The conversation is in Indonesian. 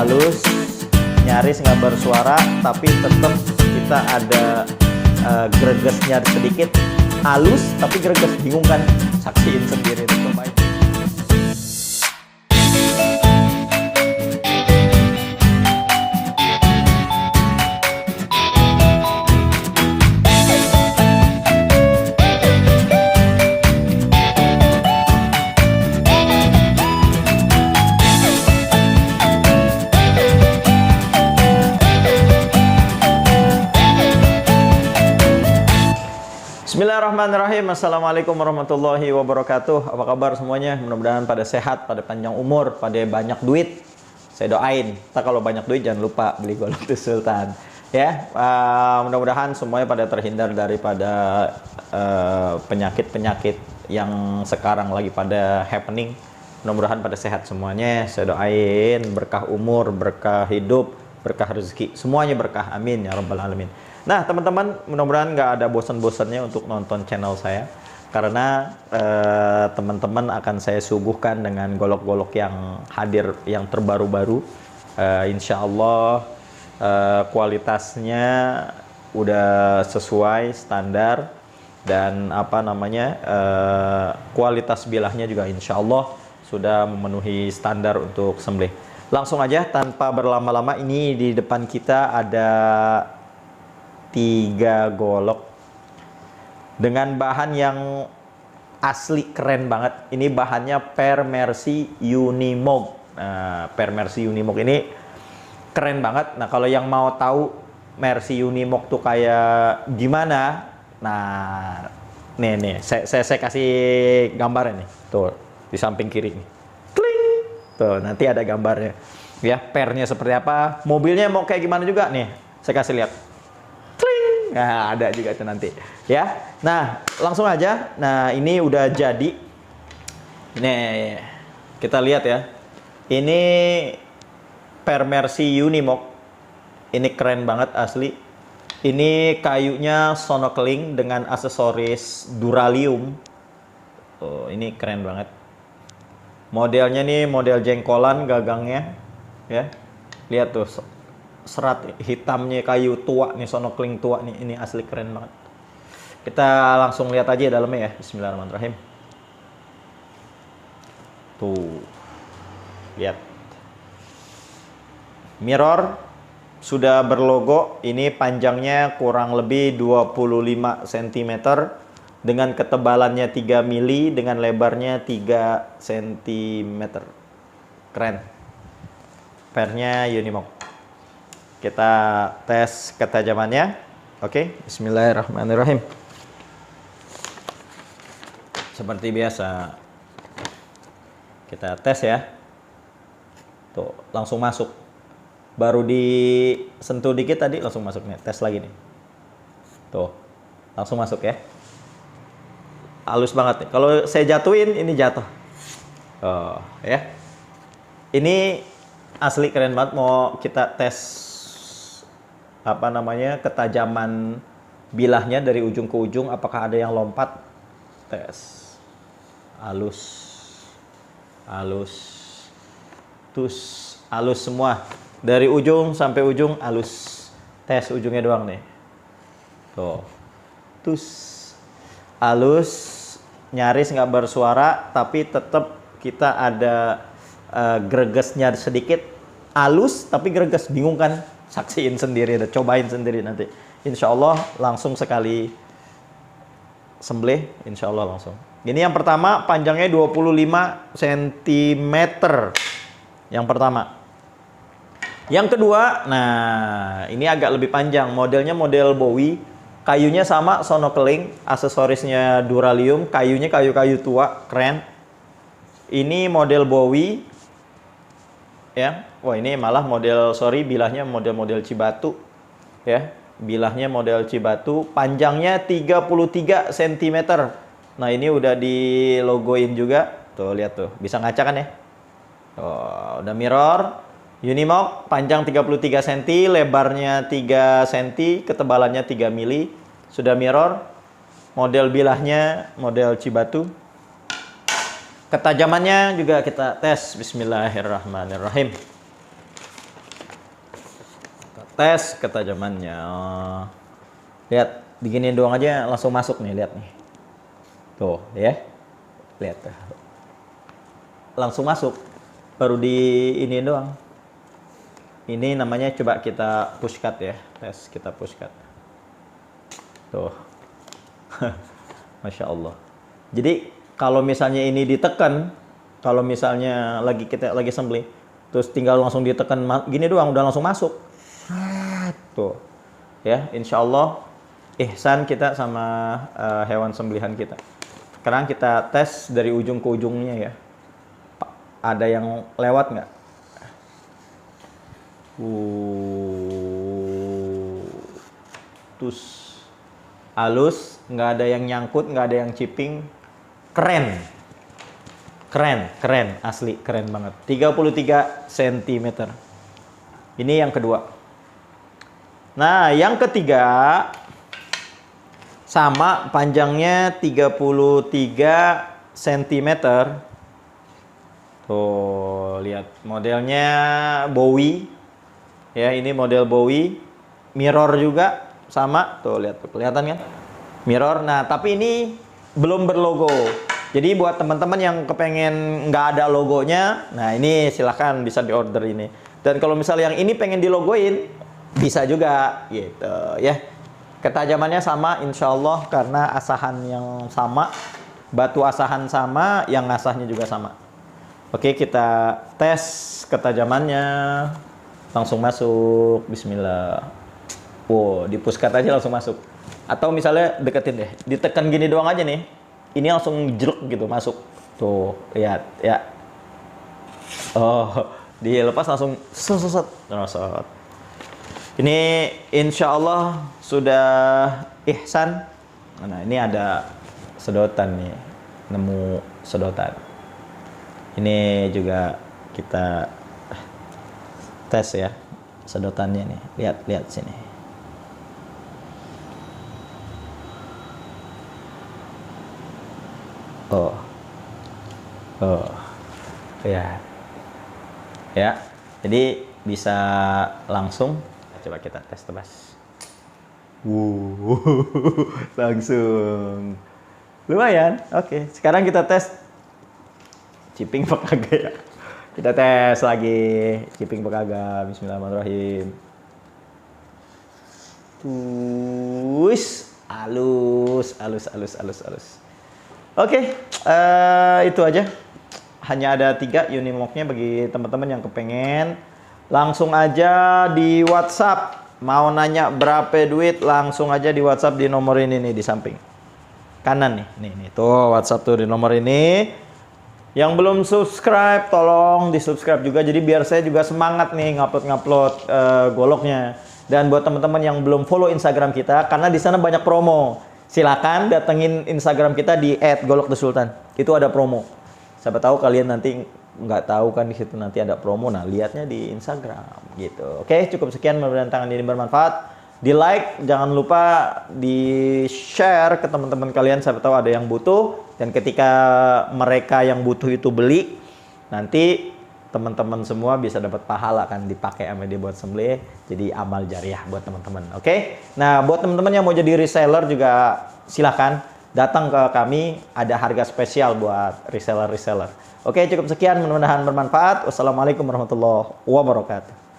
halus, nyaris nggak bersuara, tapi tetap kita ada gregesnya sedikit. Halus tapi greges, bingung kan? Saksiin sendiri itu cobain. Bismillahirrahmanirrahim. Assalamualaikum warahmatullahi wabarakatuh. Apa kabar semuanya? Mudah-mudahan pada sehat, pada panjang umur, pada banyak duit. Saya doain. Kita kalau banyak duit jangan lupa beli golok Sultan. Ya, mudah-mudahan semuanya pada terhindar daripada penyakit-penyakit yang sekarang lagi pada happening. Mudah-mudahan pada sehat semuanya. Saya doain berkah umur, berkah hidup, berkah rezeki. Semuanya berkah. Amin ya rabbal alamin. Nah teman-teman, mudah-mudahan nggak ada bosan-bosannya untuk nonton channel saya, karena teman-teman akan saya suguhkan dengan golok-golok yang hadir, yang terbaru-baru. Insya Allah kualitasnya udah sesuai standar, dan kualitas bilahnya juga insya Allah sudah memenuhi standar untuk sembelih. Langsung aja tanpa berlama-lama, ini di depan kita ada 3 golok dengan bahan yang asli keren banget. Ini bahannya Permersi Unimog. Nah, Permersi Unimog ini keren banget. Nah, kalau yang mau tahu Mercy Unimog tuh kayak gimana, nah nih saya kasih gambar ini. Tuh di samping kiri nih. Kling. Tuh nanti ada gambarnya. Ya, pernya seperti apa, mobilnya mau kayak gimana juga nih. Saya kasih lihat. Nah, ada juga itu nanti ya. Nah, langsung aja. Nah, ini udah jadi. Nih, kita lihat ya. Ini Permersi Unimog. Ini keren banget asli. Ini kayunya Sonokling dengan aksesoris Duralium. Oh, ini keren banget. Modelnya nih model jengkolan gagangnya ya. Lihat tuh. Serat hitamnya kayu tua nih, Sonokling tua nih, ini asli keren banget. Kita langsung lihat aja dalamnya ya. Bismillahirrahmanirrahim. Tuh lihat, mirror sudah berlogo. Ini panjangnya kurang lebih 25 cm dengan ketebalannya 3 mili dengan lebarnya 3 cm. Keren. Pernya Unimog. Kita tes ketajamannya. Oke, bismillahirrahmanirrahim. Seperti biasa, kita tes ya. Tuh, langsung masuk. Baru disentuh dikit tadi langsung masuk nih. Tes lagi nih. Tuh, langsung masuk ya. Halus banget nih. Kalau saya jatuhin, ini jatuh. Oh, ya. Ini asli keren banget. Mau kita tes ketajaman bilahnya dari ujung ke ujung, apakah ada yang lompat. Tes. Halus, tus, halus semua dari ujung sampai ujung halus. Tes ujungnya doang nih. Tuh, tus, halus, nyaris nggak bersuara, tapi tetap kita ada gregesnya sedikit. Halus tapi greges, bingung kan? Saksiin sendiri, cobain sendiri nanti. Insya Allah langsung sekali sembelih, insya Allah langsung. Ini yang pertama, panjangnya 25 cm. Yang pertama. Yang kedua, nah ini agak lebih panjang. Modelnya model Bowie. Kayunya sama, Sonokling. Aksesorisnya Duralium. Kayunya kayu-kayu tua, keren. Ini model Bowie. Ya, wah ini malah bilahnya model Cibatu ya, bilahnya model Cibatu, panjangnya 33 cm. Nah ini udah di logoin juga, tuh lihat tuh, bisa ngaca kan ya. Oh, udah mirror Unimog, panjang 33 cm, lebarnya 3 cm, ketebalannya 3 mili, sudah mirror. Model bilahnya model Cibatu. Ketajamannya juga kita tes. Bismillahirrahmanirrahim. tes ketajamannya. Lihat, diginiin doang aja langsung masuk nih, lihat nih. Tuh, ya. Lihat tuh. Langsung masuk. Baru di ini doang. Ini namanya coba kita push cut ya. Tes kita push cut. Tuh. Masya Allah. Jadi kalau misalnya ini ditekan, kalau misalnya kita lagi sembelih, terus tinggal langsung ditekan gini doang udah langsung masuk. Tuh. Ya, insya Allah ihsan kita sama hewan sembelihan kita. Sekarang kita tes dari ujung ke ujungnya ya. Ada yang lewat nggak? Terus halus, nggak ada yang nyangkut, nggak ada yang chipping. Keren, asli keren banget. 33 cm. Ini yang kedua. Nah, yang ketiga sama panjangnya 33 cm. Tuh, lihat modelnya Bowie. Ya, ini model Bowie. Mirror juga sama. Tuh, lihat tuh, kelihatan kan? Mirror. Nah, tapi ini belum berlogo. Jadi buat teman-teman yang kepengen nggak ada logonya, nah ini silahkan bisa diorder ini. Dan kalau misalnya yang ini pengen dilogoin, bisa juga gitu ya. Ketajamannya sama insya Allah karena asahan yang sama, batu asahan sama, yang ngasahnya juga sama. Oke, kita tes ketajamannya. Langsung masuk, bismillah. Wow, di push cut aja langsung masuk. Atau misalnya deketin deh, ditekan gini doang aja nih. Ini langsung jeruk gitu masuk. Tuh, lihat ya. Oh, dilepas langsung set. Ini insya Allah sudah ihsan. Nah, ini ada sedotan nih, nemu sedotan. Ini juga kita tes ya sedotannya nih. Lihat sini. Oh, ya. Jadi bisa langsung. Coba kita tes tebas. Langsung. Lumayan. Oke, sekarang kita tes chipping apa kagak ya. Kita tes lagi chipping apa kagak. Bismillahirrahmanirrahim. Halus. Oke, itu aja. Hanya ada 3 Unimog-nya bagi teman-teman yang kepengen. Langsung aja di WhatsApp. Mau nanya berapa duit, langsung aja di WhatsApp di nomor ini nih di samping kanan nih. Nih tuh WhatsApp tuh di nomor ini. Yang belum subscribe, tolong di subscribe juga. Jadi biar saya juga semangat nih ngupload goloknya. Dan buat teman-teman yang belum follow Instagram kita, karena di sana banyak promo. Silakan datengin Instagram kita di @golokthesultan. Itu ada promo. Siapa tahu kalian nanti nggak tahu kan di situ nanti ada promo. Nah, lihatnya di Instagram gitu. Oke, cukup sekian, mudah-mudahan tangan ini bermanfaat. Di like, jangan lupa di share ke teman-teman kalian, siapa tahu ada yang butuh. Dan ketika mereka yang butuh itu beli, nanti teman-teman semua bisa dapat pahala kan, dipakai sama dia buat sembelih, jadi amal jariah buat teman-teman. Oke. Nah, buat teman-teman yang mau jadi reseller juga silahkan datang ke kami, ada harga spesial buat reseller. Oke, cukup sekian, mudah-mudahan bermanfaat. Wassalamualaikum warahmatullahi wabarakatuh.